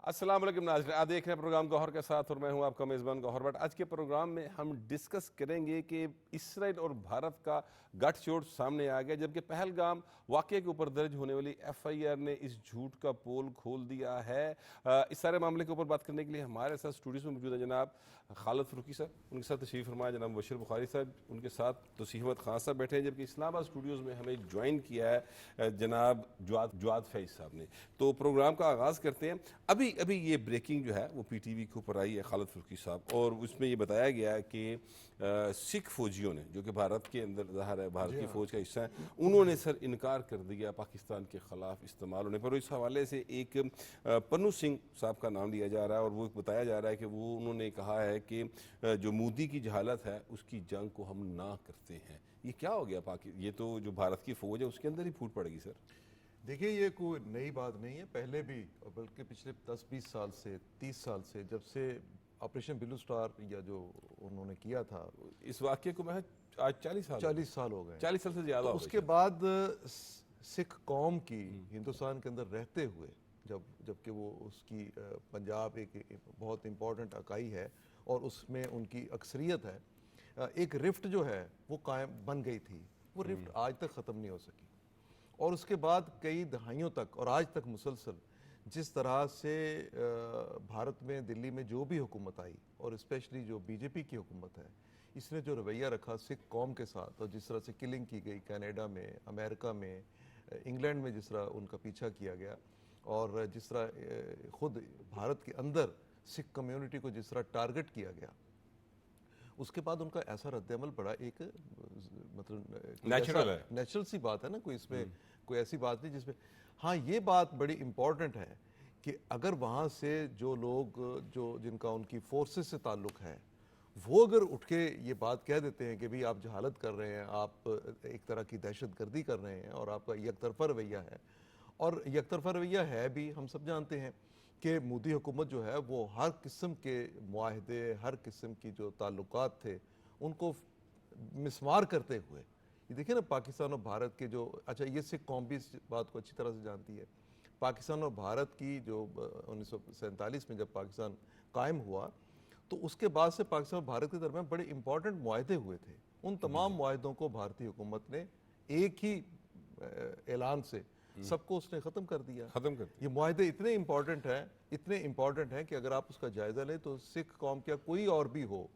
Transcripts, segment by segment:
السلام علیکم ناظرین، آپ دیکھ رہے ہیں پروگرام گوہر کے ساتھ اور میں ہوں آپ کا میزبان گوہر بٹ۔ آج کے پروگرام میں ہم ڈسکس کریں گے کہ اسرائیل اور بھارت کا گٹھ چوٹ سامنے آ گیا، جبکہ پہلگام واقعے کے اوپر درج ہونے والی ایف آئی آر نے اس جھوٹ کا پول کھول دیا ہے۔ اس سارے معاملے کے اوپر بات کرنے کے لیے ہمارے ساتھ اسٹوڈیوز میں موجود ہیں جناب خالد فروکی صاحب، ان کے ساتھ تشریف فرمایا جناب بشیر بخاری صاحب، ان کے ساتھ توصیف احمد خان صاحب بیٹھے ہیں، جبکہ اسلام آباد اسٹوڈیوز میں ہمیں جوائن کیا ہے جناب جواد فیض صاحب نے۔ تو پروگرام کا آغاز کرتے ہیں۔ ابھی یہ بریکنگ جو ہے وہ پی ٹی وی کے اوپر آئی ہے خالد فروکی صاحب، اور اس میں یہ بتایا گیا ہے کہ سکھ فوجیوں نے جو کہ بھارت کے اندر ظاہر ہے بھارت کی فوج کا حصہ ہیں، انہوں نے سر انکار کر دیا پاکستان کے خلاف استعمال ہونے پر۔ اس حوالے سے ایک پنو سنگھ صاحب کا نام لیا جا رہا ہے اور وہ بتایا جا رہا ہے کہ وہ انہوں نے کہا ہے کہ جو مودی کی جہالت ہے اس کی جنگ کو ہم نہ کرتے ہیں۔ یہ کیا ہو گیا یہ تو جو بھارت کی فوج ہے اس کے اندر ہی پھوٹ پڑے گی سر۔ دیکھیے یہ کوئی نئی بات نہیں ہے، پہلے بھی بلکہ پچھلے 10-20 سال سے 30 سال سے جب سے آپریشن بلو سٹار یا جو انہوں نے کیا تھا، اس واقعے کو میں آج 40 سال ہو گئے، 40 سال سے زیادہ ہو اس گئے کے بعد سکھ قوم کی ہندوستان کے اندر رہتے ہوئے جبکہ وہ اس کی پنجاب ایک بہت امپورٹنٹ اکائی ہے اور اس میں ان کی اکثریت ہے، ایک رفٹ جو ہے وہ قائم بن گئی تھی، وہ رفٹ آج تک ختم نہیں ہو سکی۔ اور اس کے بعد کئی دہائیوں تک اور آج تک مسلسل جس طرح سے بھارت میں دلی میں جو بھی حکومت آئی اور اسپیشلی جو بی جے پی کی حکومت ہے، اس نے جو رویہ رکھا سکھ قوم کے ساتھ اور جس طرح سے کلنگ کی گئی کینیڈا میں، امریکہ میں، انگلینڈ میں جس طرح ان کا پیچھا کیا گیا، اور جس طرح خود بھارت کے اندر سکھ کمیونٹی کو جس طرح ٹارگٹ کیا گیا، اس کے بعد ان کا ایسا رد عمل بڑا ایک مطلب نیچرل سی بات ہے نا، کوئی اس میں کوئی ایسی بات نہیں جس میں ہاں یہ بات بڑی امپورٹنٹ ہے کہ اگر وہاں سے جو لوگ جن کا ان کی فورسز سے تعلق ہے وہ اگر اٹھ کے یہ بات کہہ دیتے ہیں کہ بھئی آپ جہالت کر رہے ہیں، آپ ایک طرح کی دہشت گردی کر رہے ہیں اور آپ کا یک طرفہ رویہ ہے، اور یک طرفہ رویہ ہے بھی، ہم سب جانتے ہیں کہ مودی حکومت جو ہے وہ ہر قسم کے معاہدے، ہر قسم کی جو تعلقات تھے ان کو مسمار کرتے ہوئے، یہ دیکھیں نا پاکستان اور بھارت کے جو یہ سکھ قوم بھی اس بات کو اچھی طرح سے جانتی ہے، پاکستان اور بھارت کی جو 1947 میں جب پاکستان قائم ہوا تو اس کے بعد سے پاکستان اور بھارت کے درمیان بڑے امپورٹنٹ معاہدے ہوئے تھے، ان تمام معاہدوں کو بھارتی حکومت نے ایک ہی اعلان سے سب کو اس نے ختم کر دیا۔ یہ معاہدے اتنے امپورٹنٹ ہیں کہ اگر آپ اس کا جائزہ لیں تو سکھ قوم کیا کوئی اور بھی ہو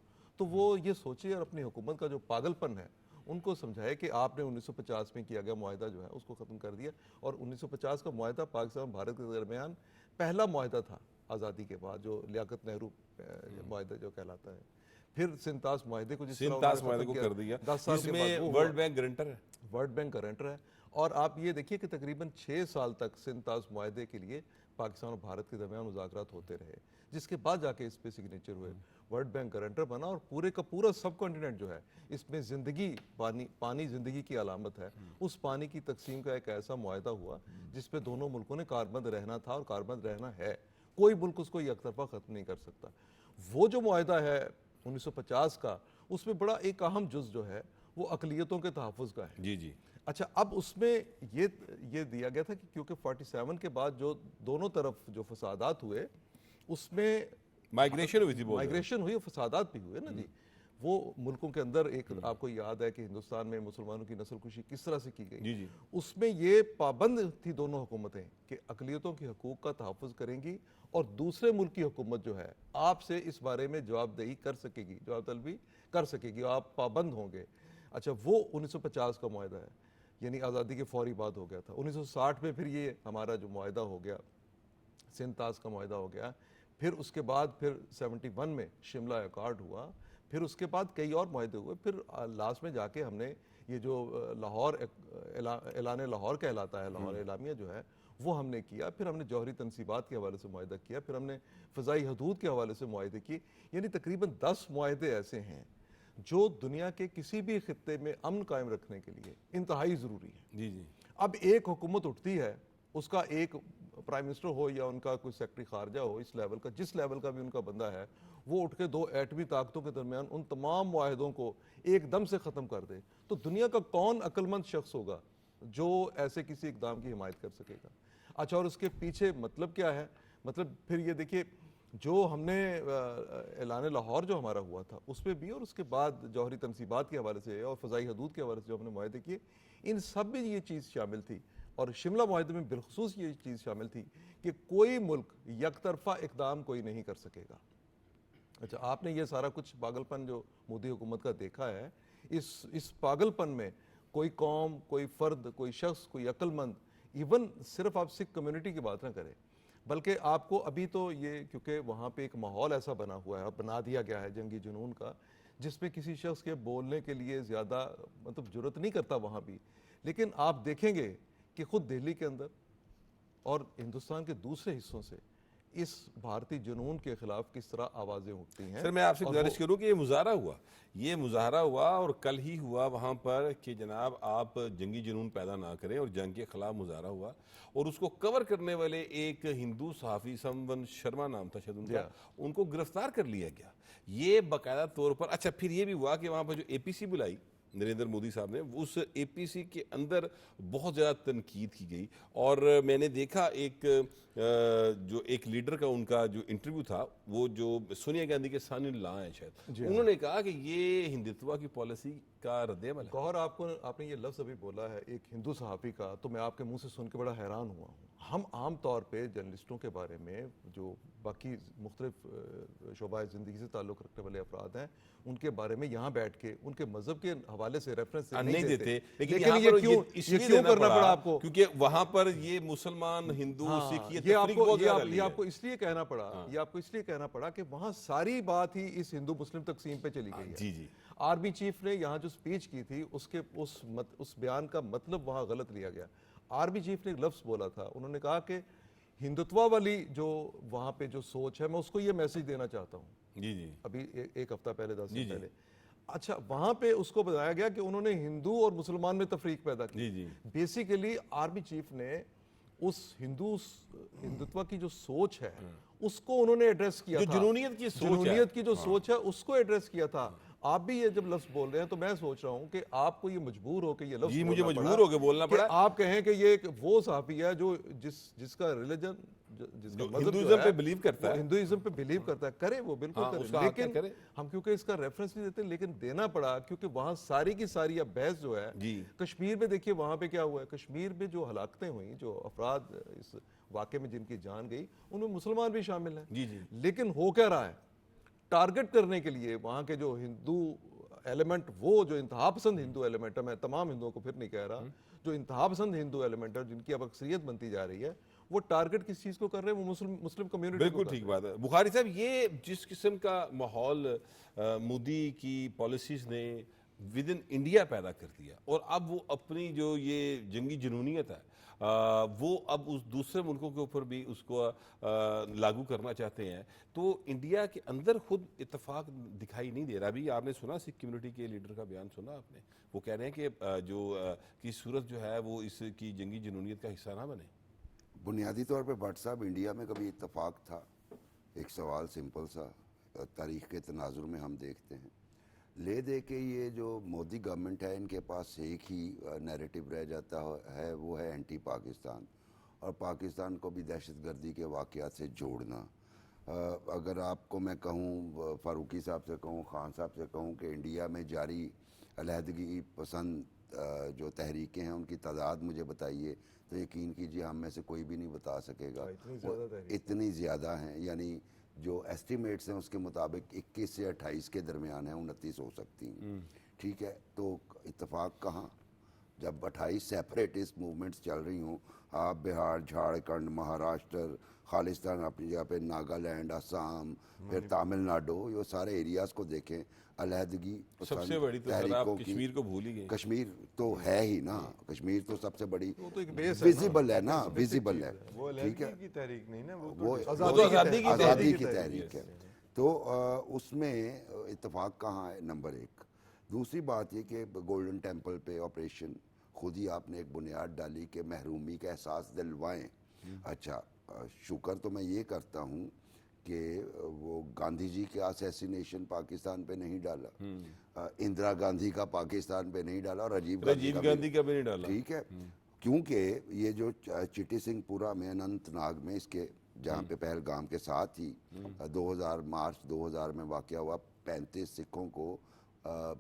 تو وہ یہ سوچے اور اپنی حکومت کا جو پاگل پن ہے ان کو سمجھائے کہ آپ نے 1950 میں کیا گیا معاہدہ جو ہے اس کو ختم کر دیا، اور 1950 کا معاہدہ پاکستان اور بھارت کے درمیان پہلا معاہدہ تھا آزادی کے بعد، جو لیاقت نہرو معاہدہ جو کہلاتا ہے۔ پھر سنتاس معاہدے کو جس طرح کر دیا 10 سال کے بعد ورلڈ بینک گارنٹر ہے، ورلڈ بینک گارنٹر ہے، اور آپ یہ دیکھیے کہ تقریباً 6 سال تک سنتاس معاہدے کے لیے پاکستان اور بھارت کے درمیان مذاکرات ہوتے رہے، جس کے بعد جا کے اس پہ سگنیچر ہوئے، ورلڈ بینک گارنٹر بنا، اور پورے کا پورا سب کانٹیننٹ جو ہے اس میں زندگی پانی زندگی کی علامت ہے، اس پانی کی تقسیم کا ایک ایسا معاہدہ ہوا جس پہ دونوں ملکوں نے کاربند رہنا تھا اور کاربند رہنا ہے، کوئی ملک اس کو یک طرفہ ختم نہیں کر سکتا۔ وہ جو معاہدہ ہے 1950 کا، اس میں بڑا ایک اہم جز جو ہے وہ اقلیتوں کے تحفظ کا ہے۔ جی اچھا، اب اس میں یہ دیا گیا تھا کہ کیونکہ 47 کے بعد جو دونوں طرف جو فسادات ہوئے اس میں مائگریشن ہوئی، فسادات بھی ہوئے نا جی، وہ ملکوں کے اندر ایک آپ کو یاد ہے کہ ہندوستان میں مسلمانوں کی نسل کشی کس طرح سے کی گئی، اس میں یہ پابند تھی دونوں حکومتیں کہ اقلیتوں کے حقوق کا تحفظ کریں گی، اور دوسرے ملک کی حکومت جو ہے آپ سے اس بارے میں جواب دہی کر سکے گی، جواب طلبی کر سکے گی، آپ پابند ہوں گے۔ اچھا، وہ 1950 کا معاہدہ ہے، یعنی آزادی کے فوری بعد ہو گیا تھا۔ 1960 میں پھر یہ ہمارا جو معاہدہ ہو گیا، سنتاس کا معاہدہ ہو گیا، پھر اس کے بعد پھر 71 میں شملہ ایکارڈ ہوا، پھر اس کے بعد کئی اور معاہدے ہوئے، پھر لاسٹ میں جا کے ہم نے یہ جو لاہور اعلان لاہور کہلاتا ہے، لاہور اعلامیہ جو ہے وہ ہم نے کیا، پھر ہم نے جوہری تنصیبات کے حوالے سے معاہدہ کیا، پھر ہم نے فضائی حدود کے حوالے سے معاہدے کیے، یعنی تقریباً 10 معاہدے ایسے ہیں جو دنیا کے کسی بھی خطے میں امن قائم رکھنے کے لیے انتہائی ضروری ہے۔ اب ایک حکومت اٹھتی ہے، اس کا ایک پرائم منسٹر ہو یا ان کا کوئی سیکرٹری خارجہ ہو، اس لیول کا جس لیول کا بھی ان کا بندہ ہے، وہ اٹھ کے 2 ایٹمی طاقتوں کے درمیان ان تمام معاہدوں کو ایک دم سے ختم کر دے، تو دنیا کا کون عقل مند شخص ہوگا جو ایسے کسی اقدام کی حمایت کر سکے گا؟ اچھا، اور اس کے پیچھے مطلب کیا ہے؟ مطلب پھر یہ دیکھیے جو ہم نے اعلان لاہور جو ہمارا ہوا تھا اس پہ بھی، اور اس کے بعد جوہری تنصیبات کے حوالے سے اور فضائی حدود کے حوالے سے جو ہم نے معاہدے کیے، ان سب میں یہ چیز شامل تھی، اور شملہ معاہدے میں بالخصوص یہ چیز شامل تھی کہ کوئی ملک یک طرفہ اقدام کوئی نہیں کر سکے گا۔ اچھا، آپ نے یہ سارا کچھ پاگل پن جو مودی حکومت کا دیکھا ہے، اس پاگل پن میں کوئی قوم، کوئی فرد، کوئی شخص، کوئی عقل مند، ایون صرف آپ سکھ کمیونٹی کی بات نہ کریں، بلکہ آپ کو ابھی تو یہ کیونکہ وہاں پہ ایک ماحول ایسا بنا ہوا ہے، بنا دیا گیا ہے جنگی جنون کا، جس میں کسی شخص کے بولنے کے لیے زیادہ مطلب جرت نہیں کرتا وہاں بھی، لیکن آپ دیکھیں گے کہ خود دہلی کے اندر اور ہندوستان کے دوسرے حصوں سے اس بھارتی جنون کے خلاف کس طرح آوازیں اٹھتی ہیں۔ سر میں آپ سے گزارش کروں کہ یہ مظاہرہ ہوا اور کل ہی ہوا وہاں پر کہ جناب آپ جنگی جنون پیدا نہ کریں، اور جنگ کے خلاف مظاہرہ ہوا، اور اس کو کور کرنے والے ایک ہندو صحافی سمون شرما نام تھا شاید ان کا، ان کو گرفتار کر لیا گیا۔ یہ باقاعدہ طور پر اچھا پھر یہ بھی ہوا کہ وہاں پر جو اے پی سی بلائی نریندر مودی صاحب نے، اس اے پی سی کے اندر بہت زیادہ تنقید کی گئی، اور میں نے دیکھا جو ایک لیڈر کا ان کا جو انٹرویو تھا، وہ جو سونیا گاندھی کے سان ان لا ہیں شاید، انہوں نے کہا کہ یہ ہندوتوا کی پالیسی کا رد عمل ہے۔ گوہر آپ نے یہ لفظ ابھی بولا ہے ایک ہندو صحافی کا، تو میں آپ کے منہ سے سن کے بڑا حیران ہوا ہوں۔ ہم عام طور پہ جرنلسٹوں کے بارے میں جو باقی مختلف شعبۂ زندگی سے تعلق رکھنے والے افراد ہیں، ان کے بارے میں یہاں بیٹھ کے ان کے مذہب کے حوالے سے ریفرنس نہیں دیتے، لیکن یہاں پر یہ کیوں کرنا پڑا آپ کو؟ کیونکہ وہاں پر یہ مسلمان، ہندو، سکھ، یہ آپ کو اس لیے کہنا پڑا کہ وہاں ساری بات ہی اس ہندو مسلم تقسیم پہ چلی گئی ہے۔ جی جی، آرمی چیف نے یہاں جو سپیچ کی تھی اس بیان کا مطلب وہاں غلط لیا گیا۔ آرمی چیف نے ایک لفظ بولا تھا، انہوں نے کہا کہ ہندوتوا والی جو وہاں پہ جو سوچ ہے، میں اس کو یہ میسج دینا چاہتا ہوں۔ جی جی، ابھی ایک ہفتہ پہلے 10 دن پہلے، اچھا وہاں پہ اس کو بتایا گیا کہ انہوں نے ہندو اور مسلمان میں تفریق پیدا کی۔ بیسیکلی آرمی چیف نے اس ہندوتوا کی جو سوچ ہے اس کو انہوں نے ایڈریس کیا تھا، جنونیت کی جو سوچ ہے اس کو ایڈریس کیا تھا۔ آپ بھی یہ جب لفظ بول رہے ہیں تو میں سوچ رہا ہوں کہ آپ کو یہ مجبور ہو کے یہ لفظ مجھے مجبور ہو کے بولنا پڑا، آپ کہیں کہ یہ وہ صحافی ہے جو جس کا ریلیجن، جس کا مذہب ہندوازم پہ بلیو کرتا ہے، ہندوازم پہ بلیو کرتا ہے، کرے وہ بالکل کرے، لیکن ہم کیونکہ اس کا ریفرنس نہیں دیتے، لیکن دینا پڑا کیونکہ وہاں ساری کی ساری اب بحث جو ہے کشمیر میں دیکھیے وہاں پہ کیا ہوا ہے۔ کشمیر میں جو ہلاکتیں ہوئیں، جو افراد اس واقعے میں جن کی جان گئی، ان میں مسلمان بھی شامل ہیں، لیکن ہو کیا رہا ہے، ٹارگٹ کرنے کے لیے وہاں کے جو ہندو ایلیمنٹ، وہ جو انتہا پسند ہندو ایلیمنٹ ہے، میں تمام ہندوؤں کو پھر نہیں کہہ رہا، جو انتہا پسند ہندو ایلیمنٹ ہے جن کی اب اکثریت بنتی جا رہی ہے، وہ ٹارگٹ کس چیز کو کر رہے ہیں؟ وہ مسلم کمیونٹی۔ بالکل ٹھیک بات ہے بخاری صاحب، یہ جس قسم کا ماحول مودی کی پالیسیز نے ود ان انڈیا پیدا کر دیا، اور اب وہ اپنی جو یہ جنگی جنونیت ہے وہ اب اس دوسرے ملکوں کے اوپر بھی اس کو لاگو کرنا چاہتے ہیں، تو انڈیا کے اندر خود اتفاق دکھائی نہیں دے رہا۔ ابھی آپ نے سنا سکھ کمیونٹی کے لیڈر کا بیان سنا آپ نے، وہ کہہ رہے ہیں کہ جو کی صورت جو ہے وہ اس کی جنگی جنونیت کا حصہ نہ بنے۔ بنیادی طور پہ بٹ صاحب انڈیا میں کبھی اتفاق تھا؟ ایک سوال سمپل سا تاریخ کے تناظر میں ہم دیکھتے ہیں، لے دے کے یہ جو مودی گورنمنٹ ہے ان کے پاس ایک ہی نیریٹو رہ جاتا ہے، وہ ہے اینٹی پاکستان، اور پاکستان کو بھی دہشت گردی کے واقعات سے جوڑنا۔ اگر آپ کو میں کہوں، فاروقی صاحب سے کہوں، خان صاحب سے کہوں کہ انڈیا میں جاری علیحدگی پسند جو تحریکیں ہیں ان کی تعداد مجھے بتائیے تو یقین کیجیے ہم میں سے کوئی بھی نہیں بتا سکے گا، اتنی زیادہ ہیں، یعنی جو ایسٹیمیٹس ہیں اس کے مطابق 21 سے 28 کے درمیان ہیں، 29 ہو سکتی ہیں، ٹھیک ہے؟ تو اتفاق کہاں؟ جب 28 سیپریٹسٹ موومنٹس چل رہی ہوں، آپ بہار، جھارکھنڈ، مہاراشٹر، خالصتان اپنی جگہ پہ، ناگالینڈ، آسام، پھر تامل ناڈو، یہ سارے ایریاز کو دیکھیں، علیحدگی سب سے بڑی تو سر آپ کشمیر کو بھول ہی گئے۔ کشمیر تو ہے ہی نا، کشمیر تو سب سے بڑی ویزیبل ہے نا، ویزیبل ہے، ٹھیک ہے؟ وہ آزادی کی تحریک ہے، تو اس میں اتفاق کہاں ہے؟ نمبر ایک۔ دوسری بات یہ کہ گولڈن ٹیمپل پہ آپریشن خود ہی آپ نے ایک بنیاد ڈالی کہ محرومی کا احساس دلوائیں۔ اچھا، شکر تو میں یہ کرتا ہوں کہ وہ گاندھی جی کے اسیسینیشن پاکستان پہ نہیں ڈالا، اندرا گاندھی کا پاکستان پہ نہیں ڈالا، اور راجیو گاندھی کا بھی نہیں ڈالا، ٹھیک ہے؟ کیونکہ یہ جو چٹی سنگھ پورہ میں، اننت ناگ میں، اس کے جہاں پہ پہلگام کے ساتھ ہی 2000 مارچ 2000 میں واقعہ ہوا، 35 سکھوں کو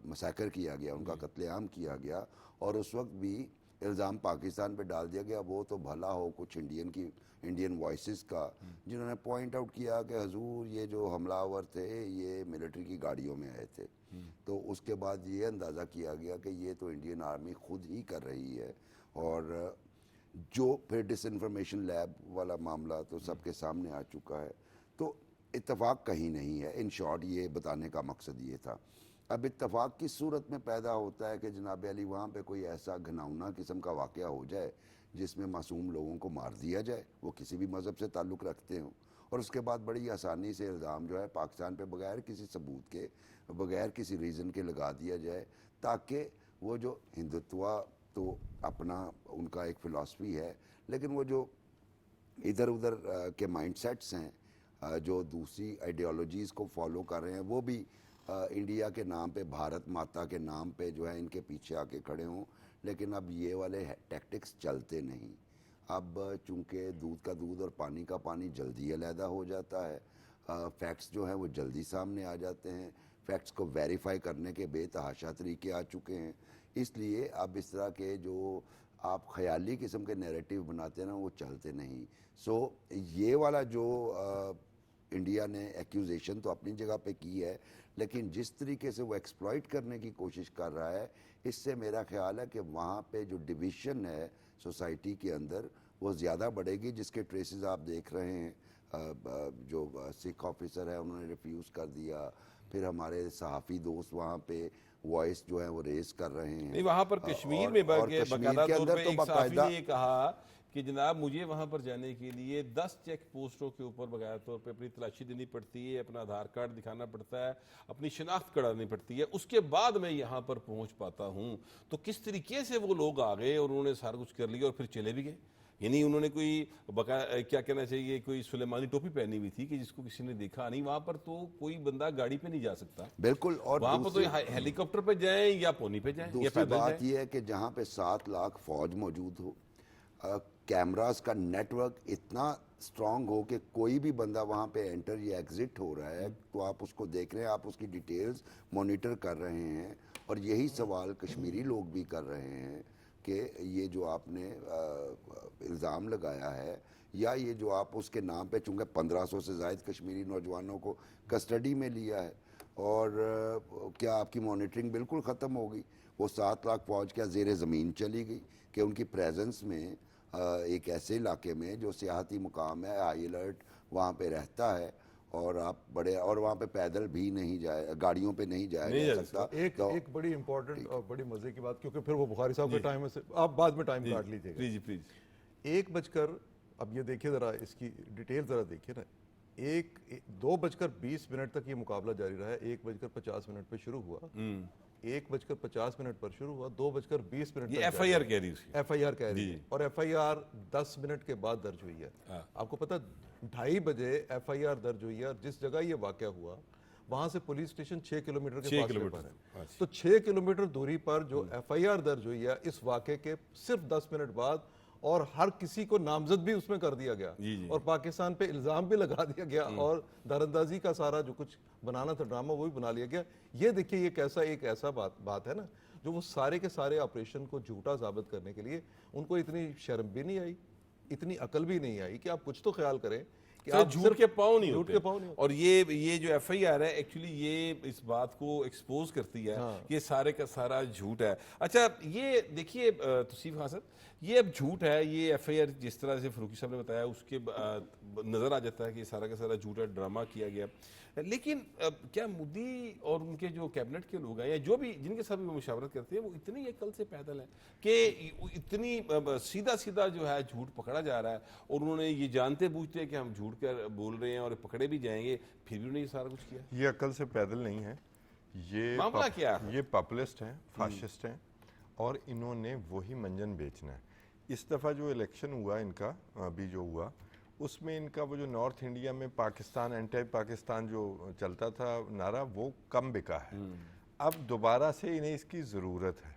مسیکر کیا گیا، ان کا قتل عام کیا گیا، اور اس وقت بھی الزام پاکستان پہ ڈال دیا گیا. وہ تو بھلا ہو کچھ انڈین وائسز کا، جنہوں نے پوائنٹ آؤٹ کیا کہ حضور یہ جو حملہ آور تھے یہ ملٹری کی گاڑیوں میں آئے تھے. تو اس کے بعد یہ اندازہ کیا گیا کہ یہ تو انڈین آرمی خود ہی کر رہی ہے، اور جو پھر ڈس انفارمیشن لیب والا معاملہ تو سب کے سامنے آ چکا ہے. تو اتفاق کہیں نہیں ہے. ان شارٹ یہ بتانے کا مقصد یہ تھا. اب اتفاق کی صورت میں پیدا ہوتا ہے کہ جناب علی وہاں پہ کوئی ایسا گھناؤنا قسم کا واقعہ ہو جائے جس میں معصوم لوگوں کو مار دیا جائے، وہ کسی بھی مذہب سے تعلق رکھتے ہوں، اور اس کے بعد بڑی آسانی سے الزام جو ہے پاکستان پہ بغیر کسی ثبوت کے، بغیر کسی ریزن کے لگا دیا جائے، تاکہ وہ جو ہندوتوا تو اپنا ان کا ایک فلاسفی ہے، لیکن وہ جو ادھر ادھر کے مائنڈ سیٹس ہیں جو دوسری آئیڈیالوجیز کو فالو کر رہے ہیں، وہ بھی انڈیا کے نام پہ، بھارت ماتا کے نام پہ جو ہے ان کے پیچھے آ کے کھڑے ہوں. لیکن اب یہ والے ٹیکٹکس چلتے نہیں. اب چونکہ دودھ کا دودھ اور پانی کا پانی جلدی علیحدہ ہو جاتا ہے، فیکٹس جو ہیں وہ جلدی سامنے آ جاتے ہیں، فیکٹس کو ویریفائی کرنے کے بے تحاشا طریقے آ چکے ہیں. اس لیے اب اس طرح کے جو آپ خیالی قسم کے نیریٹیو بناتے ہیں نا، وہ چلتے نہیں. سو یہ والا جو انڈیا نے ایکیوزیشن تو اپنی جگہ پہ کی ہے، لیکن جس طریقے سے وہ ایکسپلائٹ کرنے کی کوشش کر رہا ہے، اس سے میرا خیال ہے کہ وہاں پہ جو ڈویژن ہے سوسائٹی کے اندر وہ زیادہ بڑھے گی، جس کے ٹریسز آپ دیکھ رہے ہیں. جو سکھ آفیسر ہے انہوں نے ریفیوز کر دیا، پھر ہمارے صحافی دوست وہاں پہ وائس جو ہے وہ ریز کر رہے ہیں. نہیں، وہاں پر کشمیر میں باقاعدہ طور پہ ایک صحافی نے یہ کہا کہ جناب مجھے وہاں پر جانے کے لیے 10 چیک پوسٹوں کے اوپر باقاعدہ طور پہ اپنی تلاشی دینی پڑتی ہے، اپنا آدھار کارڈ دکھانا پڑتا ہے، اپنی شناخت کرانی پڑتی ہے، اس کے بعد میں یہاں پر پہنچ پاتا ہوں. تو کس طریقے سے وہ لوگ آ گئے اور انہوں نے سارا کچھ کر لیا اور پھر چلے بھی گئے؟ یعنی انہوں نے کوئی کیا کہنا چاہیے، کوئی سلیمانی ٹوپی پہنی ہوئی تھی کہ جس کو کسی نے دیکھا نہیں. وہاں پر تو کوئی بندہ گاڑی پہ نہیں جا سکتا بالکل. اور وہاں پر تو ہیلی کاپٹر پہ جائیں یا پونی پہ جائیں یا دوسری پیدل بات جائیں. یہ ہے کہ جہاں پہ 7 لاکھ فوج موجود ہو، کیمراز کا نیٹ ورک اتنا اسٹرانگ ہو کہ کوئی بھی بندہ وہاں پہ انٹر یا ایگزٹ ہو رہا ہے تو آپ اس کو دیکھ رہے ہیں، آپ اس کی ڈیٹیلز مانیٹر کر رہے ہیں. اور یہی سوال کشمیری لوگ بھی کر رہے ہیں کہ یہ جو آپ نے الزام لگایا ہے، یا یہ جو آپ اس کے نام پہ، چونکہ 1500 سے زائد کشمیری نوجوانوں کو کسٹڈی میں لیا ہے، اور کیا آپ کی مانیٹرنگ بالکل ختم ہو گئی؟ وہ 7 لاکھ فوج کیا زیر زمین چلی گئی کہ ان کی پریزنس میں ایک ایسے علاقے میں جو سیاحتی مقام ہے، ہائی الرٹ وہاں پہ رہتا ہے، اور آپ اور وہاں پہ پیدل بھی نہیں جائے، گاڑیوں پہ نہیں جایا جا سکتا. ایک بڑی امپورٹنٹ اور بڑی مزے کی بات، کیونکہ پھر وہ بخاری صاحب کے ٹائم سے آپ بعد میں ٹائم کاٹ لیجیے گا. جی پلیز. 1 اب یہ دیکھیے ذرا، اس کی ڈیٹیل ذرا دیکھیے نا. 2:20 تک یہ مقابلہ جاری رہا ہے. 1:50 پہ شروع ہوا، 1:50 پر شروع ہوا، 2:20 یہ ایف آئی آر کہہ رہی ہے، ایف آئی آر کہہ رہی ہے، اور ایف آئی آر 10 منٹ کے بعد درج ہوئی ہے. آپ کو پتہ 2:30 بجے ایف آئی آر درج ہوئی ہے، اور جس جگہ یہ واقعہ ہوا وہاں سے پولیس اسٹیشن 6 کلومیٹر کے فاصلے پر ہے. تو 6 کلومیٹر دوری پر جو ایف آئی آر درج ہوئی ہے اس واقعے کے صرف 10 منٹ بعد، اور ہر کسی کو نامزد بھی اس میں کر دیا گیا، اور پاکستان پہ الزام بھی لگا دیا گیا، اور دراندازی کا سارا جو کچھ بنانا تھا ڈرامہ وہ بھی بنا لیا گیا. یہ دیکھیے یہ کیسا ایک ایسا بات ہے نا، جو وہ سارے کے سارے آپریشن کو جھوٹا ثابت کرنے کے لیے ان کو اتنی شرم بھی نہیں آئی، اتنی عقل بھی نہیں آئی کہ آپ کچھ تو خیال کریں کہ آپ جھوٹ کے پاؤں نہیں ہوتے. اور یہ جو ایف آئی آر ہے ایکچولی یہ اس بات کو ایکسپوز کرتی ہے کہ یہ سارے کا سارا جھوٹ ہے. اچھا یہ دیکھیے توصیف حاصل، یہ اب جھوٹ ہے، یہ ایف آئی آر جس طرح سے فروخی صاحب نے بتایا اس کے نظر آ جاتا ہے کہ یہ سارا کا سارا جھوٹ ہے، ڈرامہ کیا گیا. لیکن کیا مودی اور ان کے جو کیبنٹ کے لوگ ہیں یا جو بھی جن کے ساتھ بھی مشاورت کرتے ہیں وہ اتنی عقل سے پیدل ہیں کہ اتنی سیدھا جو ہے جھوٹ پکڑا جا رہا ہے، اور انہوں نے یہ جانتے بوجھتے ہیں کہ ہم جھوٹ کر بول رہے ہیں اور پکڑے بھی جائیں گے، پھر بھی انہوں نے یہ سارا کچھ کیا؟ یہ عقل سے پیدل نہیں ہے، معاملہ کیا ہے؟ یہ پاپولسٹ ہیں، فاشسٹ ہیں، اور انہوں نے وہی منجن بیچنا ہے. اس دفعہ جو الیکشن ہوا ان کا، ابھی جو ہوا، اس میں ان کا وہ جو نارتھ انڈیا میں پاکستان، اینٹی پاکستان جو چلتا تھا نعرہ، وہ کم بکا ہے. اب دوبارہ سے انہیں اس کی ضرورت ہے.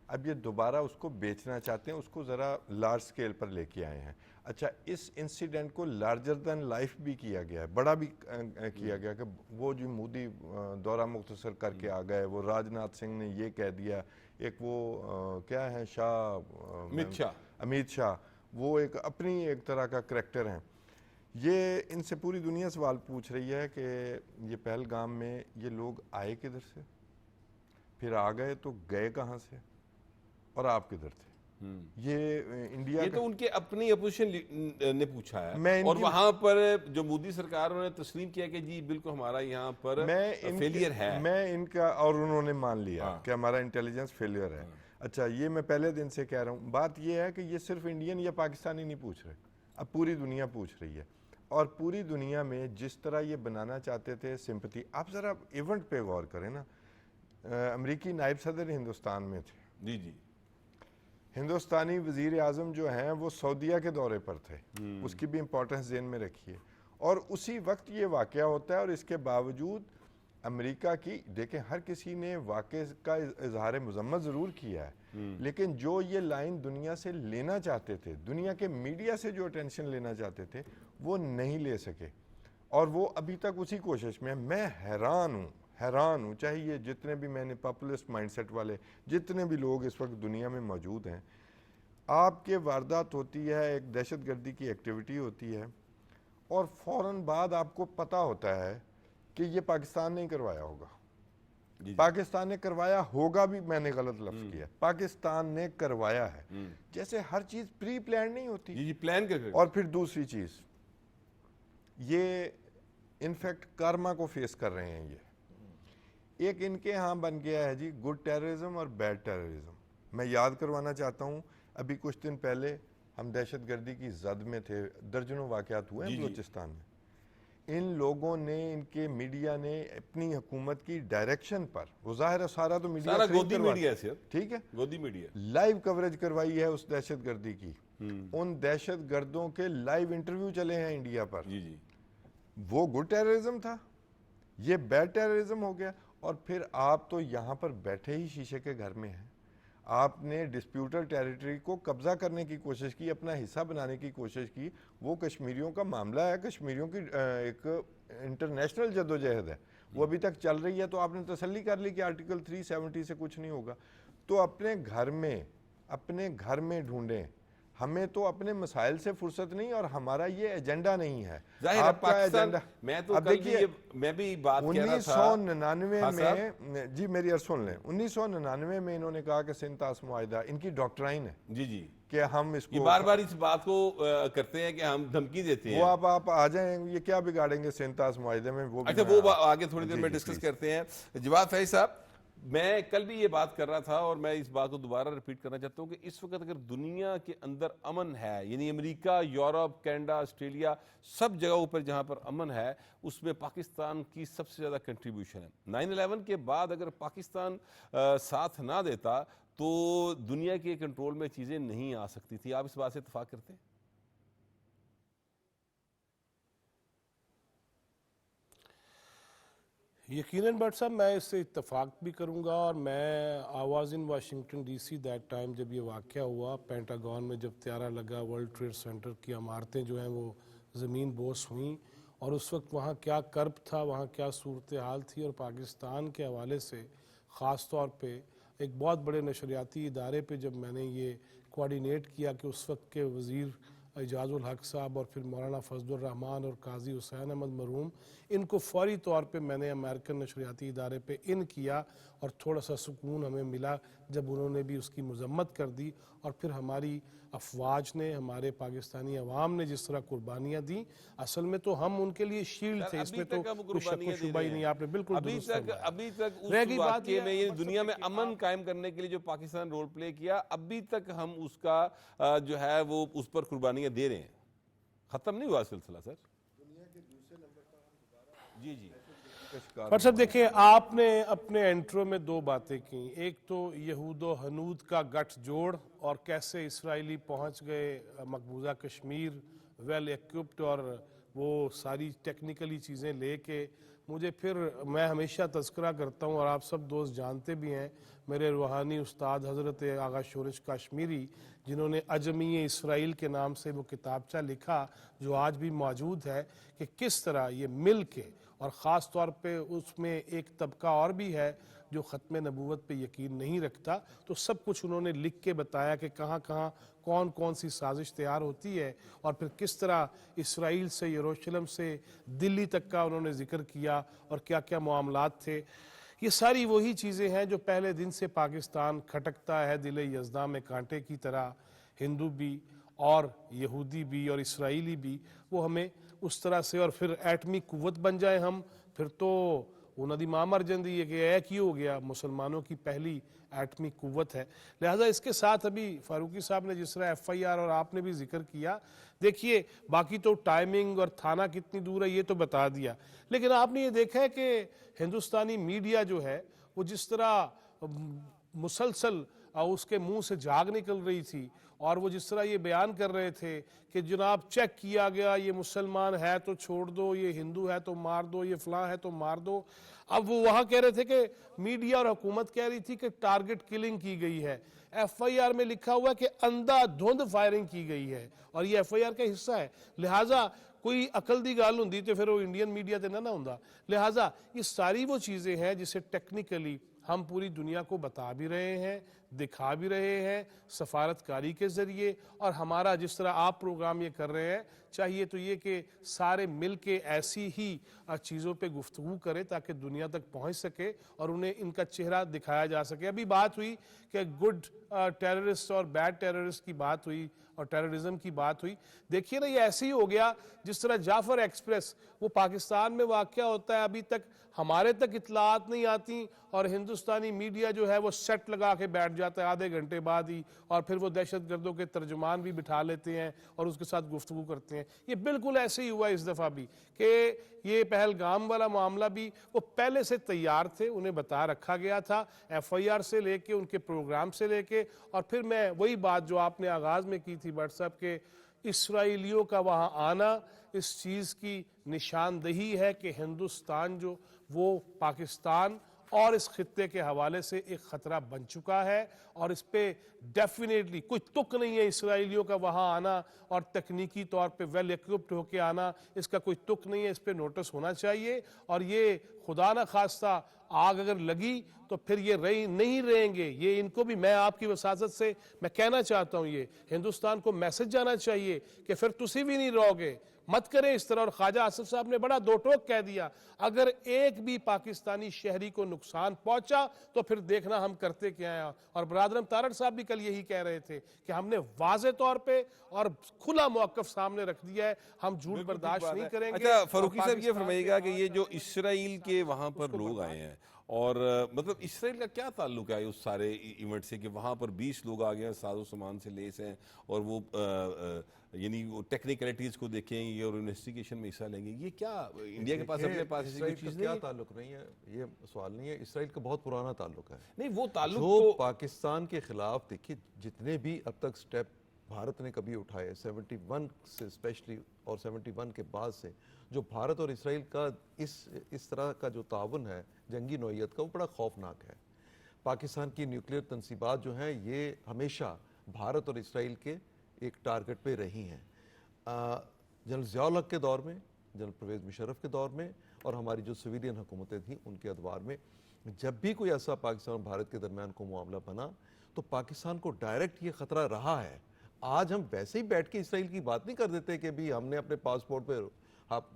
اب یہ دوبارہ اس کو بیچنا چاہتے ہیں، اس کو ذرا لارج سکیل پر لے کے آئے ہیں. اچھا اس انسیڈنٹ کو لارجر دین لائف بھی کیا گیا ہے, بڑا بھی کیا گیا کہ وہ جو مودی دورہ مختصر کر کے آ گئے, وہ راج ناتھ سنگھ نے یہ کہہ دیا, ایک وہ کیا ہے امیت شاہ, وہ ایک اپنی ایک طرح کا کریکٹر ہیں. یہ ان سے پوری دنیا سوال پوچھ رہی ہے کہ یہ پہلگام میں یہ لوگ آئے کدھر سے, پھر آ گئے تو گئے کہاں سے, اور آپ کدھر تھے. یہ انڈیا یہ تو ان کے اپنی اپوزیشن نے پوچھا ہے, اور ان کی وہاں پر جو مودی سرکار نے تسلیم کیا کہ جی بالکل ہمارا یہاں پر فیلئر ہے. میں ان کا, اور انہوں نے مان لیا کہ ہمارا انٹیلیجنس فیلئر ہے. اچھا یہ میں پہلے دن سے کہہ رہا ہوں, بات یہ ہے کہ یہ صرف انڈین یا پاکستانی نہیں پوچھ رہے, اب پوری دنیا پوچھ رہی ہے. اور پوری دنیا میں جس طرح یہ بنانا چاہتے تھے سمپتھی, آپ ذرا ایونٹ پہ غور کریں نا. امریکی نائب صدر ہندوستان میں تھے, جی جی, ہندوستانی وزیر اعظم جو ہیں وہ سعودیہ کے دورے پر تھے, اس کی بھی امپورٹنس ذہن میں رکھیے. اور اسی وقت یہ واقعہ ہوتا ہے, اور اس کے باوجود امریکہ کی, دیکھیں ہر کسی نے واقعے کا اظہار مذمت ضرور کیا ہے, لیکن جو یہ لائن دنیا سے لینا چاہتے تھے, دنیا کے میڈیا سے جو اٹینشن لینا چاہتے تھے, وہ نہیں لے سکے. اور وہ ابھی تک اسی کوشش میں. میں حیران ہوں, چاہے یہ جتنے بھی میں نے پاپولسٹ مائنڈ سیٹ والے جتنے بھی لوگ اس وقت دنیا میں موجود ہیں, آپ کے واردات ہوتی ہے, ایک دہشت گردی کی ایکٹیویٹی ہوتی ہے, اور فوراً بعد آپ کو پتہ ہوتا ہے کہ یہ پاکستان نہیں کروایا ہوگا. پاکستان نے کروایا ہوگا بھی, میں نے غلط لفظ کیا, پاکستان نے کروایا ہے. جیسے ہر چیز پری پلان نہیں ہوتی. جی پلان کر. اور پھر دوسری چیز, یہ انفیکٹ کارما کو فیس کر رہے ہیں. یہ ایک ان کے ہاں بن گیا ہے جی گڈ ٹیررزم اور بیڈ ٹیررزم. میں یاد کروانا چاہتا ہوں, ابھی کچھ دن پہلے ہم دہشت گردی کی زد میں تھے, درجنوں واقعات ہوئے ہیں بلوچستان میں. ان لوگوں نے, ان کے میڈیا نے اپنی حکومت کی ڈائریکشن پر, وہ ظاہر ہے سارا تو میڈیا گودی میڈیا سے, ٹھیک ہے, گودی میڈیا لائیو کوریج کروائی ہے اس دہشت گردی کی. ان دہشت گردوں کے لائیو انٹرویو چلے ہیں انڈیا پر. جی جی, وہ گڈ ٹیررزم تھا, یہ بیڈ ٹیررزم ہو گیا. اور پھر آپ تو یہاں پر بیٹھے ہی شیشے کے گھر میں ہیں, آپ نے ڈسپیوٹڈ ٹیریٹری کو قبضہ کرنے کی کوشش کی, اپنا حصہ بنانے کی کوشش کی. وہ کشمیریوں کا معاملہ ہے, کشمیریوں کی ایک انٹرنیشنل جدوجہد ہے, وہ ابھی تک چل رہی ہے. تو آپ نے تسلی کر لی کہ آرٹیکل 370 سے کچھ نہیں ہوگا. تو اپنے گھر میں ڈھونڈیں. ہمیں تو اپنے مسائل سے فرصت نہیں, اور ہمارا یہ ایجنڈا نہیں ہے. آپ کا ایجنڈا, میں تو کل بھی میں بھی بات کہہ رہا تھا 1999 میں, جی میری عرض سن لیں, 1999 میں انہوں نے کہا کہ سنتاس معاہدہ ان کی ڈاکٹرائن ہے. جی جی, کہ ہم اس کو بار بار اس بات کو کرتے ہیں کہ ہم دھمکی دیتے ہیں. وہ آپ آ جائیں, یہ کیا بگاڑیں گے سنتاس معاہدے میں. وہ اچھا وہ آگے تھوڑی دیر میں ڈسکس کرتے ہیں. جواد فیض صاحب, میں کل بھی یہ بات کر رہا تھا, اور میں اس بات کو دوبارہ ریپیٹ کرنا چاہتا ہوں کہ اس وقت اگر دنیا کے اندر امن ہے, یعنی امریکہ, یورپ, کینیڈا, آسٹریلیا, سب جگہوں پر جہاں پر امن ہے, اس میں پاکستان کی سب سے زیادہ کنٹریبیوشن ہے. 9/11 کے بعد اگر پاکستان ساتھ نہ دیتا تو دنیا کے کنٹرول میں چیزیں نہیں آ سکتی تھی. آپ اس بات سے اتفاق کرتے ہیں؟ یقیناً بٹ صاحب میں اس سے اتفاق بھی کروں گا. اور میں آواز in Washington D see that time جب یہ واقعہ ہوا, پینٹاگون میں جب طیارہ لگا, ورلڈ ٹریڈ سینٹر کی عمارتیں جو ہیں وہ زمین بوس ہوئیں, اور اس وقت وہاں کیا کرب تھا, وہاں کیا صورتحال تھی. اور پاکستان کے حوالے سے خاص طور پہ ایک بہت بڑے نشریاتی ادارے پہ جب میں نے یہ کوارڈینیٹ کیا کہ اس وقت کے وزیر اعجاز الحق صاحب اور پھر مولانا فضل الرحمان اور قاضی حسین احمد مرحوم, ان کو فوری طور پہ میں نے امریکن نشریاتی ادارے پہ ان کیا, اور تھوڑا سا سکون ہمیں ملا جب انہوں نے بھی اس کی مذمت کر دی. اور پھر ہماری افواج نے, ہمارے پاکستانی عوام نے جس طرح قربانیاں دیں, اصل میں تو ہم ان کے لیے شیلڈ تھے, اس میں تو کوئی شک و شبہ ہی نہیں. آپ نے بالکل درست فرمایا. ابھی تک اس واقعے میں, یعنی دنیا میں امن قائم کرنے کے لیے جو پاکستان رول پلے کیا, ابھی تک ہم اس کا جو ہے وہ اس پر قربانیاں دے رہے ہیں. ختم نہیں ہوا سلسلہ سر. جی جی, پر صاحب دیکھیں, آپ نے اپنے انٹرو میں دو باتیں کی. ایک تو یہود و ہنود کا گٹھ جوڑ, اور کیسے اسرائیلی پہنچ گئے مقبوضہ کشمیر ویل ایکوپڈ اور وہ ساری ٹیکنیکلی چیزیں لے کے مجھے پھر میں ہمیشہ تذکرہ کرتا ہوں اور آپ سب دوست جانتے بھی ہیں میرے روحانی استاد حضرت آغا شورش کاشمیری جنہوں نے اجمی اسرائیل کے نام سے وہ کتابچہ لکھا جو آج بھی موجود ہے کہ کس طرح یہ مل کے اور خاص طور پہ اس میں ایک طبقہ اور بھی ہے جو ختم نبوت پہ یقین نہیں رکھتا تو سب کچھ انہوں نے لکھ کے بتایا کہ کہاں کہاں کون کون سی سازش تیار ہوتی ہے اور پھر کس طرح اسرائیل سے یروشلم سے دلی تک کا انہوں نے ذکر کیا اور کیا کیا معاملات تھے. یہ ساری وہی چیزیں ہیں جو پہلے دن سے پاکستان کھٹکتا ہے دل یزداں میں کانٹے کی طرح. ہندو بھی اور یہودی بھی اور اسرائیلی بھی وہ ہمیں اس طرح سے اور پھر ایٹمی قوت بن جائے ہم پھر تو انہوں دی ماں مر جاندی ہے کہ ایک ہی ہو گیا مسلمانوں کی پہلی ایٹمی قوت ہے. لہٰذا اس کے ساتھ ابھی فاروقی صاحب نے جس طرح ایف آئی آر اور آپ نے بھی ذکر کیا دیکھیے باقی تو ٹائمنگ اور تھانہ کتنی دور ہے یہ تو بتا دیا لیکن آپ نے یہ دیکھا ہے کہ ہندوستانی میڈیا جو ہے وہ جس طرح مسلسل اس کے منہ سے جھاگ نکل رہی تھی اور وہ جس طرح یہ بیان کر رہے تھے کہ جناب چیک کیا گیا یہ مسلمان ہے تو چھوڑ دو یہ ہندو ہے تو مار دو یہ فلاں ہے تو مار دو. اب وہ وہاں کہہ رہے تھے کہ میڈیا اور حکومت کہہ رہی تھی کہ ٹارگٹ کلنگ کی گئی ہے. ایف آئی آر میں لکھا ہوا ہے کہ اندھا دھند فائرنگ کی گئی ہے اور یہ ایف آئی آر کا حصہ ہے. لہٰذا کوئی عقل دی گال ہوندی تو پھر وہ انڈین میڈیا تے نہ ہوندا. لہٰذا یہ ساری وہ چیزیں ہیں جسے ٹیکنیکلی ہم پوری دنیا کو بتا بھی رہے ہیں دکھا بھی رہے ہیں سفارتکاری کے ذریعے اور ہمارا جس طرح آپ پروگرام یہ کر رہے ہیں چاہیے تو یہ کہ سارے مل کے ایسی ہی چیزوں پہ گفتگو کریں تاکہ دنیا تک پہنچ سکے اور انہیں ان کا چہرہ دکھایا جا سکے. ابھی بات ہوئی کہ گڈ ٹیررسٹ اور بیڈ ٹیررسٹ کی بات ہوئی اور ٹیررزم کی بات ہوئی. دیکھیے نا یہ ایسے ہی ہو گیا جس طرح جعفر ایکسپریس وہ پاکستان میں واقع ہوتا ہے ابھی تک ہمارے تک اطلاعات نہیں آتی اور ہندوستانی میڈیا جو ہے وہ سیٹ لگا کے بیٹھ جاتا ہے آدھے گھنٹے بعد ہی اور پھر وہ دہشت گردوں کے ترجمان بھی بٹھا لیتے ہیں اور اس کے ساتھ گفتگو کرتے ہیں. یہ بالکل ایسے ہی ہوا اس دفعہ بھی کہ یہ پہلگام والا معاملہ بھی وہ پہلے سے تیار تھے انہیں بتا رکھا گیا تھا ایف آئی آر سے لے کے ان کے پروگرام سے لے کے اور پھر میں وہی بات جو آپ نے آغاز میں کی تھی بٹ صاحب کے اسرائیلیوں کا وہاں آنا اس چیز کی نشاندہی ہے کہ ہندوستان جو وہ پاکستان اور اس خطے کے حوالے سے ایک خطرہ بن چکا ہے اور اس پہ ڈیفینیٹلی کوئی تک نہیں ہے اسرائیلیوں کا وہاں آنا اور تکنیکی طور پہ ویل ایکوپڈ ہو کے آنا اس کا کوئی تک نہیں ہے. اس پہ نوٹس ہونا چاہیے اور یہ خدا نہ خواستہ آگ اگر لگی تو پھر یہ نہیں رہیں گے. یہ ان کو بھی میں آپ کی وساطت سے میں کہنا چاہتا ہوں یہ ہندوستان کو میسج جانا چاہیے کہ پھر تسی بھی نہیں رہو گے مت کریں اس طرح. اور خواجہ آصف صاحب نے بڑا دو ٹوک کہہ دیا اگر ایک بھی پاکستانی شہری کو نقصان پہنچا تو پھر دیکھنا ہم کرتے کیا ہیں. اور برادرم تارڑ صاحب بھی کل یہی کہہ رہے تھے کہ ہم نے واضح طور پہ اور کھلا موقف سامنے رکھ دیا ہے ہم جھوٹ برداشت نہیں کریں گے. اچھا فاروقی صاحب یہ فرمائیے گا کہ یہ جو اسرائیل کے وہاں پر لوگ آئے ہیں اور مطلب اسرائیل کا کیا تعلق ہے اس سارے ایونٹ سے کہ وہاں پر 20 لوگ آ گئے ہیں ساز و سامان سے لیس ہیں اور وہ یعنی وہ ٹیکنیکلٹیز کو دیکھیں گے اور انویسٹیگیشن میں حصہ لیں گے. یہ کیا انڈیا کے پاس اپنے پاس ایسی کوئی چیز نہیں ہے؟ تعلق نہیں ہے یہ سوال نہیں ہے. اسرائیل کا بہت پرانا تعلق ہے. نہیں وہ تعلق جو پاکستان کے خلاف دیکھیے جتنے بھی اب تک سٹیپ بھارت نے کبھی اٹھائے 71 سے اسپیشلی اور 71 کے بعد سے جو بھارت اور اسرائیل کا اس طرح کا جو تعاون ہے جنگی نوعیت کا وہ بڑا خوفناک ہے. پاکستان کی نیوکلیئر تنصیبات جو ہیں یہ ہمیشہ بھارت اور اسرائیل کے ایک ٹارگٹ پہ رہی ہیں. جنرل ضیاء الحق کے دور میں جنرل پرویز مشرف کے دور میں اور ہماری جو سویلین حکومتیں تھیں ان کے ادوار میں جب بھی کوئی ایسا پاکستان اور بھارت کے درمیان کو معاملہ بنا تو پاکستان کو ڈائریکٹ یہ خطرہ رہا ہے. آج ہم ویسے ہی بیٹھ کے اسرائیل کی بات نہیں کر دیتے کہ بھی ہم نے اپنے پاسپورٹ پہ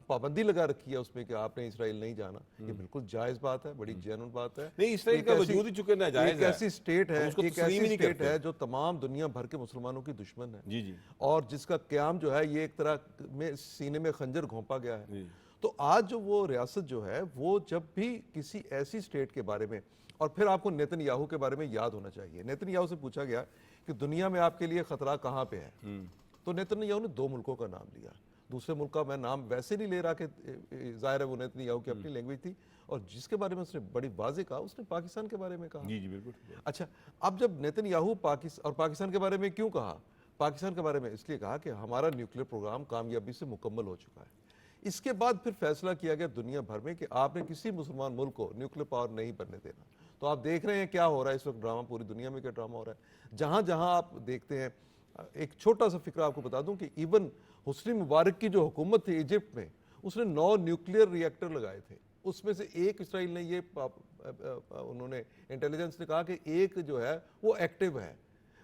پابندی لگا رکھی ہے اس میں کہ آپ نے اسرائیل نہیں جانا. یہ بالکل جائز بات ہے بڑی جینون بات ہے. نہیں اسرائیل کا وجود ہی چکے ناجائز ہے. ایک ایسی سٹیٹ ہے جو تمام دنیا بھر کے مسلمانوں کی دشمن ہے جی جی اور جس کا قیام جو ہے یہ ایک طرح میں سینے میں خنجر گھونپا گیا ہے. تو آج جو وہ ریاست جو ہے وہ جب بھی کسی ایسی سٹیٹ کے بارے میں اور پھر آپ کو نیتن یاہو کے بارے میں یاد ہونا چاہیے. نیتن یاہو سے پوچھا گیا کہ دنیا میں آپ کے لیے خطرہ کہاں پہ ہے تو نیتن یاہو نے 2 ملکوں کا نام لیا. دوسرے ملک کا میں نام ویسے نہیں لے رہا کہ ظاہر ہے وہ نیتن یاہو کی اپنی لینگویج تھی اور جس کے بارے میں اس نے بڑی واضح کہا اس نے پاکستان کے بارے میں کہا. جی جی بالکل. اچھا اب جب نیتن یاہو اور پاکستان کے بارے میں کیوں کہا؟ پاکستان کے بارے میں اس لیے کہا کہ ہمارا نیوکلیئر پروگرام کامیابی سے مکمل ہو چکا ہے. اس کے بعد پھر فیصلہ کیا گیا دنیا بھر میں کہ آپ نے کسی مسلمان ملک کو نیوکلیر پاور نہیں بننے دینا. تو آپ دیکھ رہے ہیں کیا ہو رہا ہے اس وقت ڈرامہ, پوری دنیا میں کیا ڈرامہ ہو رہا ہے. جہاں جہاں آپ دیکھتے ہیں, ایک چھوٹا سا فکرہ آپ کو بتا دوں کہ ایون حسنی مبارک کی جو حکومت تھی ایجپٹ میں, اس نے 9 نیوکلیئر ری ایکٹر لگائے تھے. اس میں سے ایک اسرائیل نے یہ انہوں نے انٹیلیجنس نے کہا کہ ایک جو ہے وہ ایکٹیو ہے.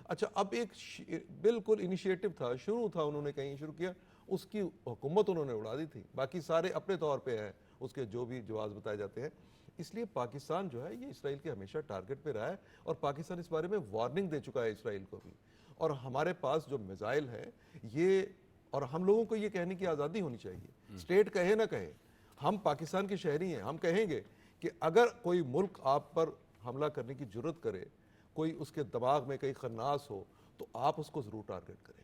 اچھا, اب ایک بالکل انیشیٹو تھا, شروع تھا, انہوں نے کہیں شروع کیا, اس کی حکومت انہوں نے اڑا دی تھی. باقی سارے اپنے طور پہ ہیں, اس کے جو بھی جواز بتائے جاتے ہیں. اس لیے پاکستان جو ہے یہ اسرائیل کے ہمیشہ ٹارگٹ پہ رہا ہے, اور پاکستان اس بارے میں وارننگ دے چکا ہے اسرائیل کو بھی. اور ہمارے پاس جو میزائل ہے یہ, اور ہم لوگوں کو یہ کہنے کی آزادی ہونی چاہیے, اسٹیٹ کہے نہ کہے, ہم پاکستان کے شہری ہیں, ہم کہیں گے کہ اگر کوئی ملک آپ پر حملہ کرنے کی جرت کرے, کوئی اس کے دماغ میں کئی خناس ہو, تو آپ اس کو ضرور ٹارگٹ کریں.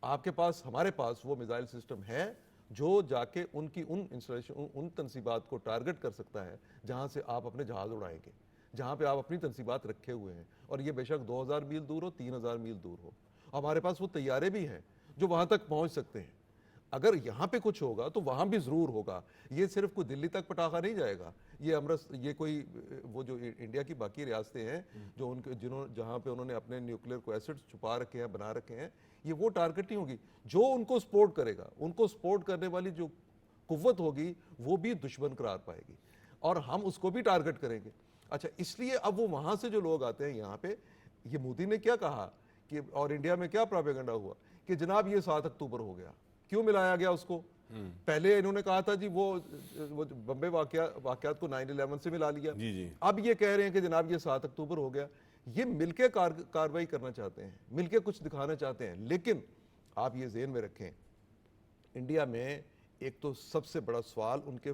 آپ کے پاس, ہمارے پاس وہ میزائل سسٹم ہے جو جا کے ان کی ان تنصیبات کو ٹارگٹ کر سکتا ہے جہاں سے آپ اپنے جہاز اڑائیں گے, جہاں پہ آپ اپنی تنصیبات رکھے ہوئے ہیں. اور یہ بے شک 2000 میل دور ہو, 3000 میل دور ہو. ہمارے پاس وہ طیارے بھی ہیں جو وہاں تک پہنچ سکتے ہیں. اگر یہاں پہ کچھ ہوگا تو وہاں بھی ضرور ہوگا. یہ صرف کوئی دلی تک پٹاخہ نہیں جائے گا, یہ کوئی وہ جو انڈیا کی باقی ریاستیں ہیں جو ان کے جہاں پہ انہوں نے اپنے نیوکلیر کو ایسڈ چھپا رکھے ہیں, بنا رکھے ہیں, یہ وہ ٹارگٹ نہیں ہوگی. جو ان کو سپورٹ کرے گا, ان کو سپورٹ کرنے والی جو قوت ہوگی وہ بھی دشمن قرار پائے گی, اور ہم اس کو بھی ٹارگٹ کریں گے. اچھا, اس لیے اب وہ وہاں سے جو لوگ آتے ہیں یہاں پہ, یہ مودی نے کیا کہا کہ, اور انڈیا میں کیا پروپیگنڈا ہوا کہ جناب یہ 7 اکتوبر ہو گیا. کیوں ملایا گیا اس کو؟ پہلے انہوں نے کہا تھا جی وہ بمبے واقعات کو 9/11 سے ملا لیا. اب یہ کہہ رہے ہیں کہ جناب یہ 7 اکتوبر ہو گیا. یہ مل کے کاروائی کرنا چاہتے ہیں, مل کے کچھ دکھانا چاہتے ہیں. لیکن آپ یہ ذہن میں رکھیں, انڈیا میں ایک تو سب سے بڑا سوال ان کے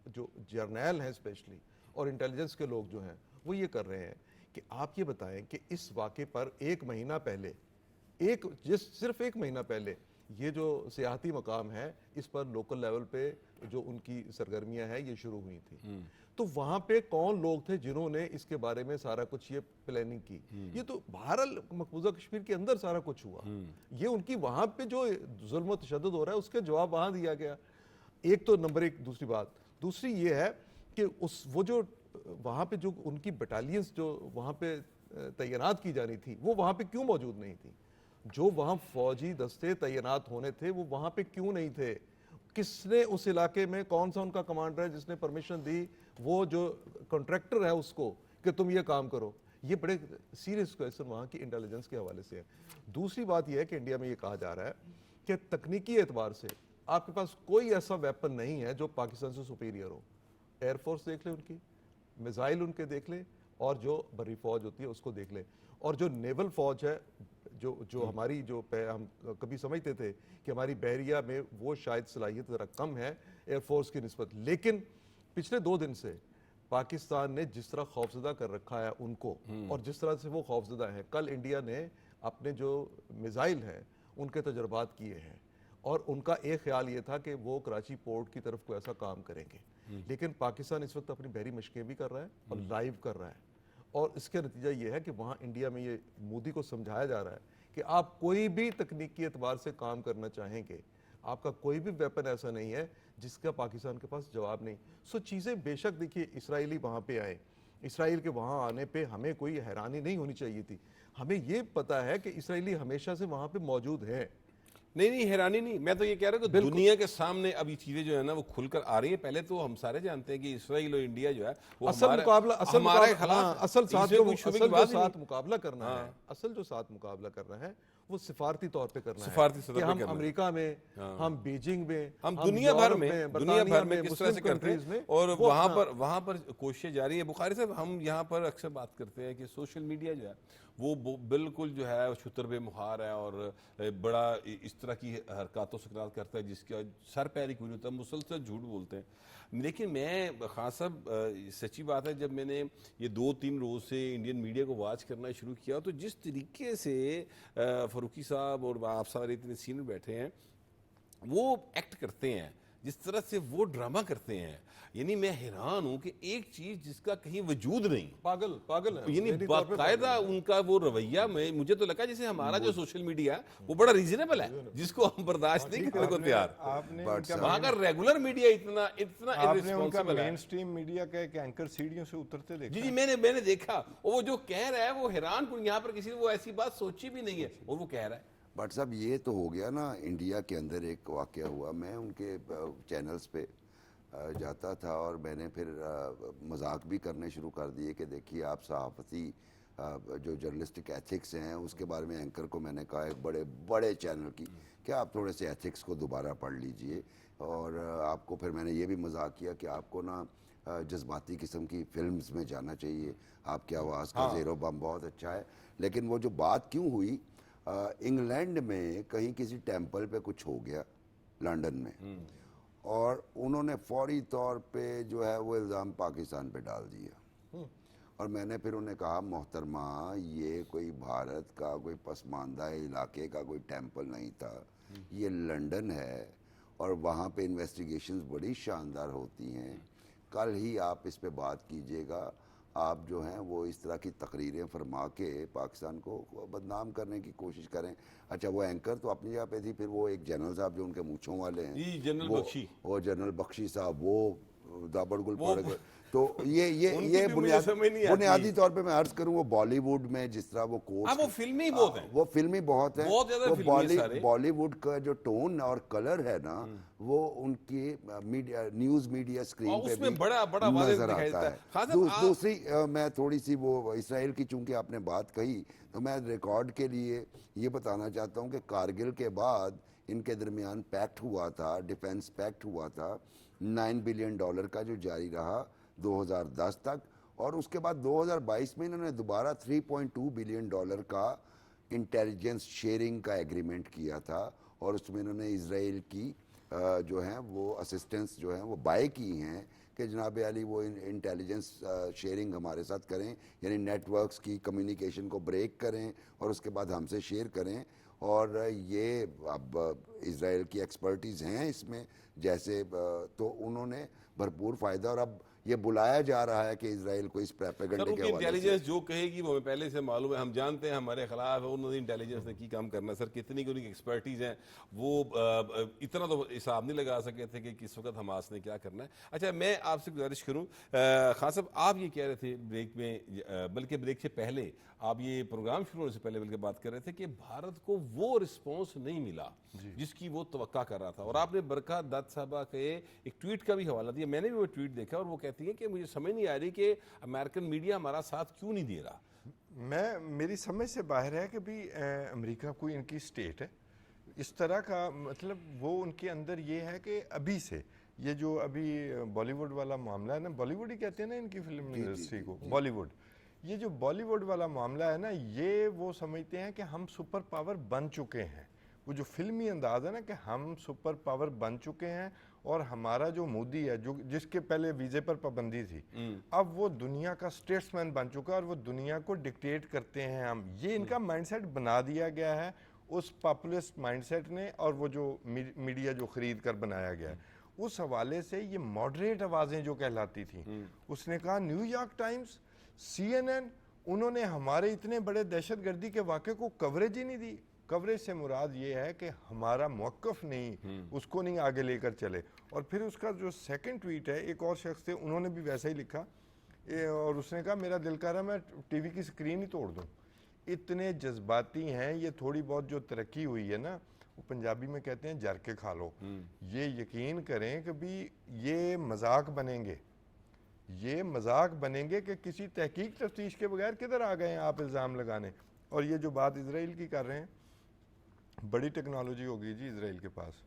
جو جرنیل ہیں اسپیشلی, اور انٹیلیجنس کے لوگ جو ہیں, وہ یہ کر رہے ہیں کہ آپ یہ بتائیں کہ اس واقعے پر 1 مہینہ پہلے, صرف 1 مہینہ پہلے یہ جو سیاحتی مقام ہے اس پر لوکل لیول پہ جو ان کی سرگرمیاں ہیں یہ شروع ہوئی تھی. تو وہاں پہ کون لوگ تھے جنہوں نے اس کے بارے میں سارا کچھ یہ پلاننگ کی؟ یہ تو بہرحال مقبوضہ کشمیر کے اندر سارا کچھ ہوا. یہ ان کی وہاں پہ جو ظلم و تشدد ہو رہا ہے اس کے جواب وہاں دیا گیا. ایک تو نمبر 1. دوسری بات, دوسری یہ ہے کہ وہ جو وہاں پہ جو ان کی بٹالینز جو وہاں پہ تعینات کی جانی تھی وہ وہاں پہ کیوں موجود نہیں تھی؟ جو وہاں فوجی دستے تعینات ہونے تھے وہ وہاں پہ کیوں نہیں تھے؟ کس نے اس علاقے میں, کون سا ان کا کمانڈر ہے جس نے پرمیشن دی وہ جو کنٹریکٹر ہے اس کو کہ تم یہ کام کرو؟ یہ بڑے سیریس کویسچن وہاں کی انٹیلیجنس کے حوالے سے ہے. دوسری بات یہ ہے کہ انڈیا میں یہ کہا جا رہا ہے کہ تکنیکی اعتبار سے آپ کے پاس کوئی ایسا ویپن نہیں ہے جو پاکستان سے سپیریئر ہو. ایئر فورس دیکھ لیں ان کی, میزائل ان کے دیکھ لیں, اور جو بری فوج ہوتی ہے اس کو دیکھ لیں, اور جو نیول فوج ہے جو ہماری جو ہم کبھی سمجھتے تھے کہ ہماری بحریہ میں وہ شاید صلاحیت ذرا کم ہے ایئر فورس کی نسبت, لیکن پچھلے 2 دن سے پاکستان نے جس طرح خوفزدہ کر رکھا ہے ان کو, اور جس طرح سے وہ خوفزدہ ہیں, کل انڈیا نے اپنے جو میزائل ہیں ان کے تجربات کیے ہیں, اور ان کا ایک خیال یہ تھا کہ وہ کراچی پورٹ کی طرف کوئی ایسا کام کریں گے. لیکن پاکستان اس وقت اپنی بحری مشقیں بھی کر رہا ہے اور لائیو کر رہا ہے, اور اس کے نتیجہ یہ ہے کہ وہاں انڈیا میں یہ مودی کو سمجھایا جا رہا ہے کہ آپ کوئی بھی تکنیکی اعتبار سے کام کرنا چاہیں گے, آپ کا کوئی بھی ویپن ایسا نہیں ہے جس کا پاکستان کے پاس جواب نہیں. چیزیں بے شک دیکھیے, اسرائیلی وہاں پہ آئے, اسرائیل کے وہاں آنے پہ ہمیں کوئی حیرانی نہیں ہونی چاہیے تھی. ہمیں یہ پتا ہے کہ اسرائیلی ہمیشہ سے وہاں پہ موجود ہیں. نہیں حیرانی نہیں, میں تو یہ کہہ رہا ہوں کہ دنیا کے سامنے اب یہ چیزیں جو ہے نا وہ کھل کر آ رہی ہیں. پہلے تو ہم سارے جانتے ہیں کہ اسرائیل اور انڈیا جو ہے وہ اصل مقابلہ اصل ساتھ مقابلہ کرنا ہے, اصل جو ساتھ مقابلہ کرنا ہے وہ سفارتی طور پہ کرنا ہے کہ ہم امریکہ میں, ہم بیجنگ میں, ہم دنیا بھر میں کس طرح سے کرتے ہیں, اور وہاں پر کوششیں جاری ہیں. بخاری صاحب, ہم یہاں پر اکثر بات کرتے ہیں کہ سوشل میڈیا جو ہے وہ بالکل جو ہے چھتر بے مہار ہے اور بڑا اس طرح کی حرکات و سکنات کرتا ہے جس کا سر پیر ہی کوئی نہیں ہوتا, مسلسل جھوٹ بولتے ہیں. لیکن میں خان صاحب سچی بات ہے, جب میں نے یہ 2-3 روز سے انڈین میڈیا کو واچ کرنا شروع کیا تو جس طریقے سے فاروقی صاحب اور آپ سارے اتنے سینئر بیٹھے ہیں وہ ایکٹ کرتے ہیں, جس طرح سے وہ ڈرامہ کرتے ہیں، یعنی میں حیران ہوں کہ ایک چیز جس کا کہیں وجود نہیں، پاگل ہے یعنی ذہنی طور پہ باقاعدہ ان کا وہ رویہ، میں مجھے تو لگا جیسے ہمارا جو سوشل میڈیا ہے وہ بڑا ریزنیبل ہے جس کو ہم برداشت نہیں کرنے کو تیار. آپ نے ان کا وہاں کا ریگولر میڈیا اتنا آپ نے ان کا irresponsible ہے. مین سٹریم میڈیا کا ایک اینکر سیڑھیوں سے اترتے دیکھا. جی میں نے دیکھا، وہ جو کہہ رہا ہے وہ حیران کن، یہاں پر کسی نے وہ ایسی بات سوچی بھی نہیں ہے اور وہ کہہ رہا ہے. بٹ صاحب یہ تو ہو گیا نا، انڈیا کے اندر ایک واقعہ ہوا، میں ان کے چینلز پہ جاتا تھا اور میں نے پھر مذاق بھی کرنے شروع کر دیے کہ دیکھیے آپ صحافتی جو جرنلسٹک ایتھکس ہیں اس کے بارے میں اینکر کو میں نے کہا ایک بڑے چینل کی کہ آپ تھوڑے سے ایتھکس کو دوبارہ پڑھ لیجئے، اور آپ کو پھر میں نے یہ بھی مذاق کیا کہ آپ کو نا جذباتی قسم کی فلمز میں جانا چاہیے، آپ کی آواز کا زیر و بم بہت اچھا ہے. لیکن وہ جو بات کیوں ہوئی، انگلینڈ میں کہیں کسی ٹیمپل پہ کچھ ہو گیا لنڈن میں، اور انہوں نے فوری طور پہ جو ہے وہ الزام پاکستان پہ ڈال دیا. اور میں نے پھر انہیں کہا محترمہ یہ کوئی بھارت کا کوئی پسماندہ علاقے کا کوئی ٹیمپل نہیں تھا، یہ لنڈن ہے اور وہاں پہ انویسٹیگیشنز بڑی شاندار ہوتی ہیں. کل ہی آپ اس پہ بات کیجئے گا. آپ جو ہیں وہ اس طرح کی تقریریں فرما کے پاکستان کو بدنام کرنے کی کوشش کریں. اچھا وہ اینکر تو اپنی جگہ پہ تھی، پھر وہ ایک جنرل صاحب جو ان کے مونچھوں والے ہیں، جی جنرل بخشی، وہ جنرل بخشی صاحب وہ دابڑ گل پڑ گئے. تو یہ ان کی بھی مجھے سمجھ نہیں آتی. بنیادی طور پہ میں عرض کروں وہ بالی ووڈ میں جس طرح وہ وہ فلمی بہت ہیں، وہ فلمی بہت ہیں، بہت زیادہ وہ فلمی ہیں سارے. بالی ووڈ کا جو ٹون اور کلر ہے نا وہ ان کی نیوز میڈیا اسکرین پہ اس میں بھی بڑا واضح نظر دکھائی آتا دیتا ہے. ہے. دوسری میں تھوڑی سی وہ اسرائیل کی چونکہ آپ نے بات کہی تو میں ریکارڈ کے لیے یہ بتانا چاہتا ہوں کہ کارگل کے بعد ان کے درمیان پیکٹ ہوا تھا، ڈیفنس پیکٹ ہوا تھا $9 بلین کا جو جاری رہا 2010 تک، اور اس کے بعد 2022 میں انہوں نے دوبارہ $3.2 بلین کا انٹیلیجنس شیئرنگ کا ایگریمنٹ کیا تھا، اور اس میں انہوں نے اسرائیل کی جو ہیں وہ اسسٹنس جو ہیں وہ بائی کی ہیں کہ جناب علی وہ انٹیلیجنس شیئرنگ ہمارے ساتھ کریں، یعنی نیٹ ورکس کی کمیونیکیشن کو بریک کریں اور اس کے بعد ہم سے شیئر کریں. اور یہ اب اسرائیل کی ایکسپرٹیز ہیں اس میں جیسے، تو انہوں نے بھرپور فائدہ، اور اب یہ بلایا جا رہا ہے کہ اسرائیل کو اس پروپیگنڈے کے حوالے سے انٹیلیجنس جو کہے گی وہ ہمیں پہلے سے معلوم ہے، ہم جانتے ہیں ہمارے خلاف ہے، انہوں نے انٹیلیجنس نے کی کام کرنا. سر کتنی کی ان کی ایکسپرٹیز ہیں وہ اتنا تو حساب نہیں لگا سکے تھے کہ کس وقت حماس نے کیا کرنا ہے. اچھا میں آپ سے گزارش کروں خان صاحب، آپ یہ کہہ رہے تھے بریک میں، بلکہ بریک سے پہلے آپ یہ پروگرام شروع ہونے سے پہلے بلکہ بات کر رہے تھے کہ بھارت کو وہ رسپانس نہیں ملا جس کی وہ توقع کر رہا تھا، اور آپ نے برکھا دت صاحبہ کے ایک ٹویٹ کا بھی حوالہ دیا. میں نے بھی وہ ٹویٹ دیکھا اور وہ کہتی ہیں کہ مجھے سمجھ نہیں آ رہی کہ امریکن میڈیا ہمارا ساتھ کیوں نہیں دے رہا. میری سمجھ سے باہر ہے کہ بھی امریکہ کوئی ان کی سٹیٹ ہے اس طرح کا، مطلب وہ ان کے اندر یہ ہے کہ ابھی سے یہ جو ابھی بالی ووڈ والا معاملہ ہے نا، بالی ووڈ ہی کہتے ہیں نا ان کی فلم انڈسٹری کو، بالی ووڈ، یہ جو بالی ووڈ والا معاملہ ہے نا، یہ وہ سمجھتے ہیں کہ ہم سپر پاور بن چکے ہیں. وہ جو فلمی انداز ہے نا کہ ہم سپر پاور بن چکے ہیں، اور ہمارا جو مودی ہے جو جس کے پہلے ویزے پر پابندی تھی، اب وہ دنیا کا اسٹیٹس مین بن چکا ہے اور وہ دنیا کو ڈکٹیٹ کرتے ہیں ہم. یہ ان کا مائنڈ سیٹ بنا دیا گیا ہے اس پاپولسٹ مائنڈ سیٹ نے، اور وہ جو میڈیا جو خرید کر بنایا گیا ہے اس حوالے سے یہ ماڈریٹ آوازیں جو کہلاتی تھیں، اس نے کہا نیو یارک ٹائمز، CNN، انہوں نے ہمارے اتنے بڑے دہشت گردی کے واقعے کو کوریج ہی نہیں دی. کوریج سے مراد یہ ہے کہ ہمارا موقف نہیں، اس کو نہیں آگے لے کر چلے. اور پھر اس کا جو سیکنڈ ٹویٹ ہے، ایک اور شخص تھے انہوں نے بھی ویسا ہی لکھا، اور اس نے کہا میرا دل کر رہا میں ٹی وی کی اسکرین ہی توڑ دوں. اتنے جذباتی ہیں یہ. تھوڑی بہت جو ترقی ہوئی ہے نا، وہ پنجابی میں کہتے ہیں جر کے کھا لو. یہ یقین کریں کہ بھی یہ مذاق بنیں گے، یہ مذاق بنیں گے کہ کسی تحقیق تفتیش کے بغیر کدھر آ گئے ہیں آپ الزام لگانے. اور یہ جو بات اسرائیل کی کر رہے ہیں، بڑی ٹیکنالوجی ہوگی جی اسرائیل کے پاس.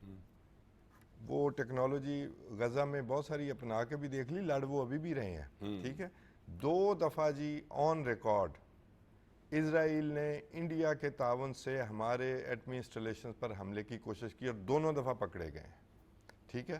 وہ ٹیکنالوجی غزہ میں بہت ساری اپنا کے بھی دیکھ لی، لڑ وہ ابھی بھی رہے ہیں. ٹھیک ہے، 2 دفعہ جی آن ریکارڈ اسرائیل نے انڈیا کے تعاون سے ہمارے ایٹمی انسٹالیشن پر حملے کی کوشش کی اور دونوں دفعہ پکڑے گئے ہیں. ٹھیک ہے،